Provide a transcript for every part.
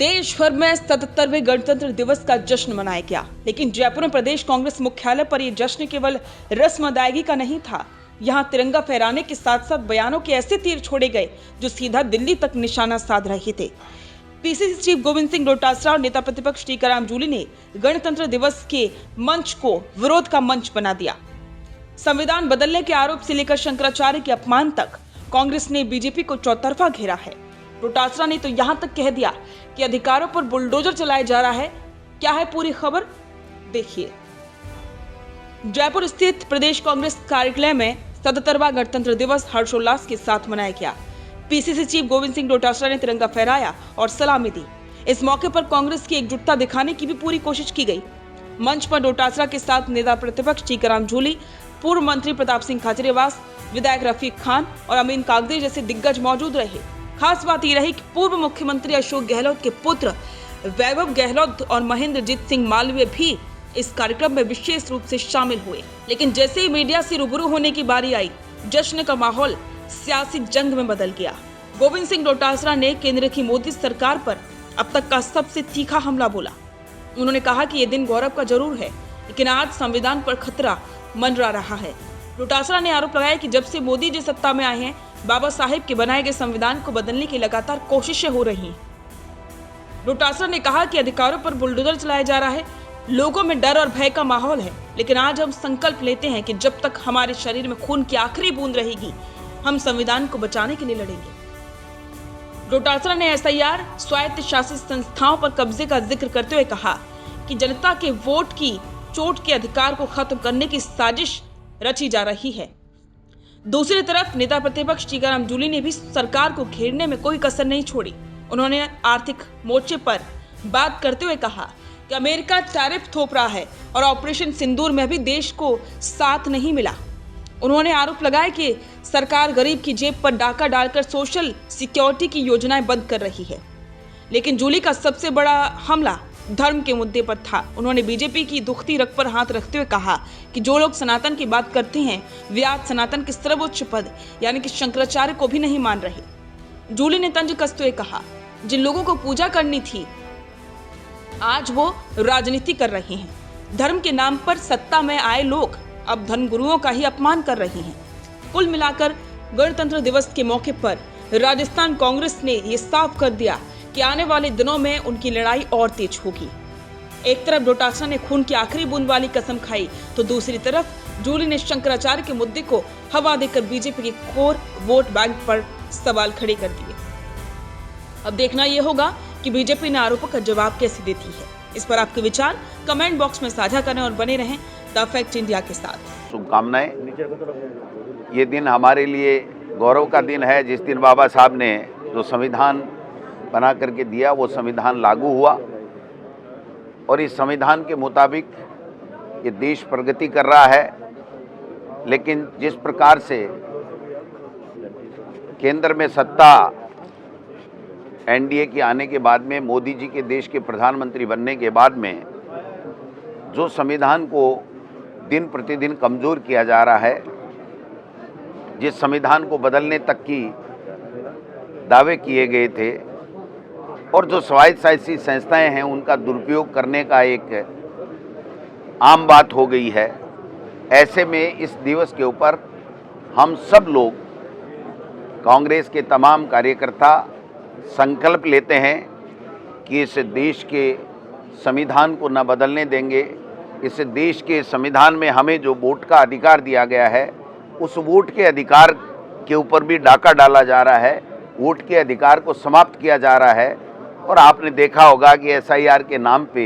देश भर में 77वें गणतंत्र दिवस का जश्न मनाया गया, लेकिन जयपुर में प्रदेश कांग्रेस मुख्यालय पर यह जश्न केवल रस्म अदायगी का नहीं था। यहां तिरंगा फहराने के साथ साथ बयानों के ऐसे तीर छोड़े गए जो सीधा दिल्ली तक निशाना साध रहे थे। पीसीसी चीफ गोविंद सिंह डोटासरा और नेता प्रतिपक्ष टीकाराम जूली ने गणतंत्र दिवस के मंच को विरोध का मंच बना दिया। संविधान बदलने के आरोप से लेकर शंकराचार्य के अपमान तक कांग्रेस ने बीजेपी को चौतरफा घेरा है। डोटासरा ने तो यहां तक कह दिया कि अधिकारों पर बुलडोजर चलाया जा रहा है। क्या है पूरी खबर, देखिए। जयपुर स्थित प्रदेश कांग्रेस कार्यालय में 77वां गणतंत्र दिवस हर्षोल्लास के साथ मनाया गया। पीसीसी चीफ गोविंद सिंह डोटासरा ने तिरंगा फहराया और सलामी दी। इस मौके पर कांग्रेस की एकजुटता दिखाने की भी पूरी कोशिश की गई। मंच पर डोटासरा के साथ नेता प्रतिपक्ष टीकाराम जूली, पूर्व मंत्री प्रताप सिंह खाचरियावास, विधायक रफीक खान और अमीन कागदी जैसे दिग्गज मौजूद रहे। खास बात यह रही कि पूर्व मुख्यमंत्री अशोक गहलोत के पुत्र वैभव गहलोत और महेंद्रजीत सिंह मालवीय भी इस कार्यक्रम में विशेष रूप से शामिल हुए। लेकिन जैसे ही मीडिया से रूबरू होने की बारी आई, जश्न का माहौल सियासी जंग में बदल गया। गोविंद सिंह डोटासरा ने केंद्र की मोदी सरकार पर अब तक का सबसे तीखा हमला बोला। उन्होंने कहा कि यह दिन गौरव का जरूर है, लेकिन आज संविधान पर खतरा मंडरा रहा है। डोटासरा ने आरोप लगाया कि जब से मोदी जी सत्ता में आए हैं, बाबा साहेब के बनाए गए संविधान को बदलने की लगातार कोशिशें हो रही हैं। डोटासरा ने कहा कि अधिकारों पर बुलडोजर चलाया जा रहा है, लोगों में डर और भय का माहौल है, लेकिन आज हम संकल्प लेते हैं कि जब तक हमारे शरीर में खून की आखिरी बूंद रहेगी, हम संविधान को बचाने के लिए लड़ेंगे। डोटासरा ने एसआईआर, स्वायत्त शासित संस्थाओं पर कब्जे का जिक्र करते हुए कहा कि जनता के वोट की चोट के अधिकार को खत्म करने की साजिश रची जा रही है। दूसरी तरफ नेता प्रतिपक्ष टीकाराम जूली ने भी सरकार को घेरने में कोई कसर नहीं छोड़ी। उन्होंने आर्थिक मोर्चे पर बात करते हुए कहा कि अमेरिका टैरिफ थोप रहा है और ऑपरेशन सिंदूर में भी देश को साथ नहीं मिला। उन्होंने आरोप लगाया कि सरकार गरीब की जेब पर डाका डालकर सोशल सिक्योरिटी की योजनाएं बंद कर रही है। लेकिन जूली का सबसे बड़ा हमला धर्म के मुद्दे पर था। उन्होंने बीजेपी की दुखती रग पर हाथ रखते हुए कहा कि जो लोग सनातन की बात करते हैं, वे आज सनातन के सर्वोच्च पद यानी कि शंकराचार्य को भी नहीं मान रहे। जूली ने तंज कसते हुए कहा, जिन लोगों को पूजा करनी थी, आज वो राजनीति कर रहे हैं। धर्म के नाम पर सत्ता में आए लोग अब धर्मगुरुओं का ही अपमान कर रहे हैं। कुल मिलाकर गणतंत्र दिवस के मौके पर राजस्थान कांग्रेस ने ये साफ कर दिया कि आने वाले दिनों में उनकी लड़ाई और तेज होगी। एक तरफ डोटासरा ने खून की आखिरी बूंद वाली कसम खाई, तो दूसरी तरफ जूली ने शंकराचार्य के मुद्दे को हवा देकर बीजेपी के कोर वोट बैंक पर सवाल खड़े कर दिए। अब देखना यह होगा कि बीजेपी ने आरोपों का जवाब कैसे देती है। इस पर आपके विचार कमेंट बॉक्स में साझा करें और बने रहें द फैक्ट इंडिया के साथ। शुभकामनाएं। ये दिन हमारे लिए गौरव का दिन है, जिस दिन बाबा साहब ने जो संविधान बना करके दिया, वो संविधान लागू हुआ और इस संविधान के मुताबिक ये देश प्रगति कर रहा है। लेकिन जिस प्रकार से केंद्र में सत्ता एनडीए के आने के बाद में, मोदी जी के देश के प्रधानमंत्री बनने के बाद में जो संविधान को दिन प्रतिदिन कमज़ोर किया जा रहा है, जिस संविधान को बदलने तक की दावे किए गए थे और जो स्वायत्त शासित संस्थाएं हैं, उनका दुरुपयोग करने का एक आम बात हो गई है। ऐसे में इस दिवस के ऊपर हम सब लोग, कांग्रेस के तमाम कार्यकर्ता संकल्प लेते हैं कि इस देश के संविधान को न बदलने देंगे। इस देश के संविधान में हमें जो वोट का अधिकार दिया गया है, उस वोट के अधिकार के ऊपर भी डाका डाला जा रहा है, वोट के अधिकार को समाप्त किया जा रहा है। और आपने देखा होगा कि एसआईआर के नाम पे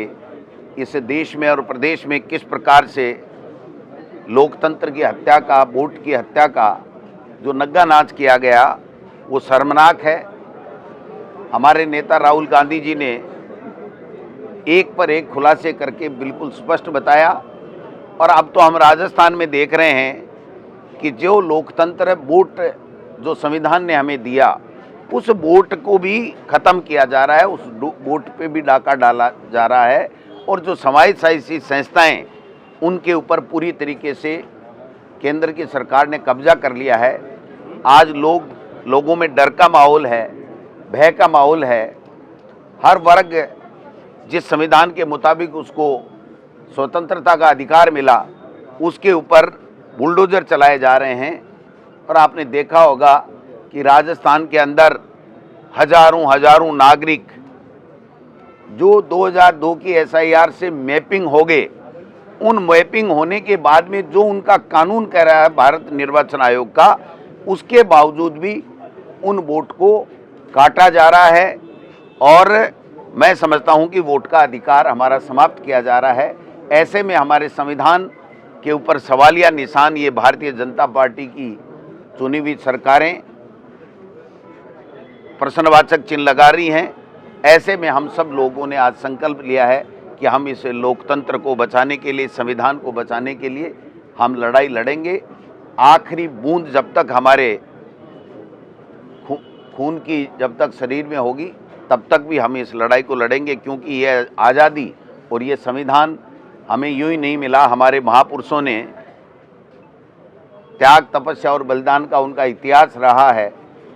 इस देश में और प्रदेश में किस प्रकार से लोकतंत्र की हत्या का, वोट की हत्या का जो नग्गा नाच किया गया, वो शर्मनाक है। हमारे नेता राहुल गांधी जी ने एक पर एक खुलासे करके बिल्कुल स्पष्ट बताया। और अब तो हम राजस्थान में देख रहे हैं कि जो लोकतंत्र, वोट जो संविधान ने हमें दिया, उस वोट को भी ख़त्म किया जा रहा है, उस वोट पे भी डाका डाला जा रहा है। और जो स्वायत्त शासित संस्थाएं, उनके ऊपर पूरी तरीके से केंद्र की सरकार ने कब्जा कर लिया है। आज लोगों में डर का माहौल है, भय का माहौल है। हर वर्ग जिस संविधान के मुताबिक उसको स्वतंत्रता का अधिकार मिला, उसके ऊपर बुलडोजर चलाए जा रहे हैं। और आपने देखा होगा कि राजस्थान के अंदर हजारों नागरिक जो 2002 की एसआईआर से मैपिंग हो गए, उन मैपिंग होने के बाद में जो उनका कानून कह रहा है भारत निर्वाचन आयोग का, उसके बावजूद भी उन वोट को काटा जा रहा है। और मैं समझता हूं कि वोट का अधिकार हमारा समाप्त किया जा रहा है। ऐसे में हमारे संविधान के ऊपर सवालिया निशान ये भारतीय जनता पार्टी की चुनी हुई सरकारें प्रश्नवाचक चिन्ह लगा रही हैं। ऐसे में हम सब लोगों ने आज संकल्प लिया है कि हम इस लोकतंत्र को बचाने के लिए, संविधान को बचाने के लिए हम लड़ाई लड़ेंगे। आखिरी बूंद जब तक हमारे खून की जब तक शरीर में होगी, तब तक भी हम इस लड़ाई को लड़ेंगे, क्योंकि यह आज़ादी और ये संविधान हमें यूं ही नहीं मिला। हमारे महापुरुषों ने त्याग, तपस्या और बलिदान का उनका इतिहास रहा है,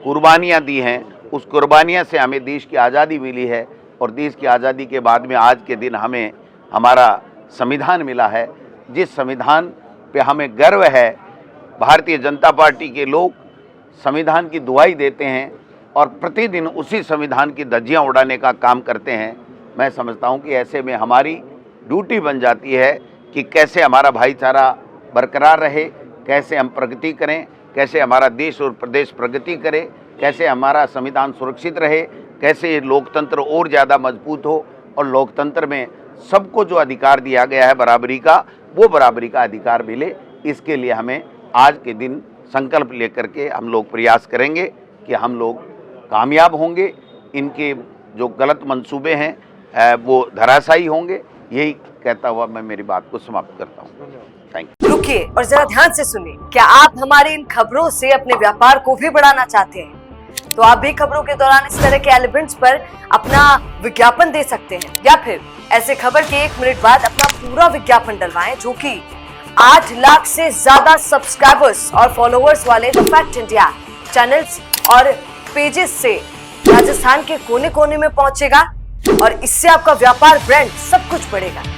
कुर्बानियाँ दी हैं। उस कुर्बानियाँ से हमें देश की आज़ादी मिली है और देश की आज़ादी के बाद में आज के दिन हमें हमारा संविधान मिला है, जिस संविधान पे हमें गर्व है। भारतीय जनता पार्टी के लोग संविधान की दुहाई देते हैं और प्रतिदिन उसी संविधान की धज्जियां उड़ाने का काम करते हैं। मैं समझता हूं कि ऐसे में हमारी ड्यूटी बन जाती है कि कैसे हमारा भाईचारा बरकरार रहे, कैसे हम प्रगति करें, कैसे हमारा देश और प्रदेश प्रगति करे, कैसे हमारा संविधान सुरक्षित रहे, कैसे ये लोकतंत्र और ज़्यादा मजबूत हो और लोकतंत्र में सबको जो अधिकार दिया गया है बराबरी का, वो बराबरी का अधिकार मिले। इसके लिए हमें आज के दिन संकल्प लेकर के हम लोग प्रयास करेंगे कि हम लोग कामयाब होंगे। इनके जो गलत मंसूबे हैं वो धराशायी होंगे। यही कहता हुआ मैं मेरी बात को समाप्त करता हूँ। Thank you. रुकिए और जरा ध्यान से सुनिए। क्या आप हमारे इन खबरों से अपने व्यापार को भी बढ़ाना चाहते हैं? तो आप भी खबरों के दौरान इस तरह के एलिमेंट्स पर अपना विज्ञापन दे सकते हैं, या फिर ऐसे खबर के 1 मिनट बाद अपना पूरा विज्ञापन डलवाएं, जो कि 8 लाख से ज्यादा सब्सक्राइबर्स और फॉलोअर्स वाले द फैक्ट इंडिया चैनल्स और पेजेस से राजस्थान के कोने कोने में पहुंचेगा और इससे आपका व्यापार, ब्रांड सब कुछ बढ़ेगा।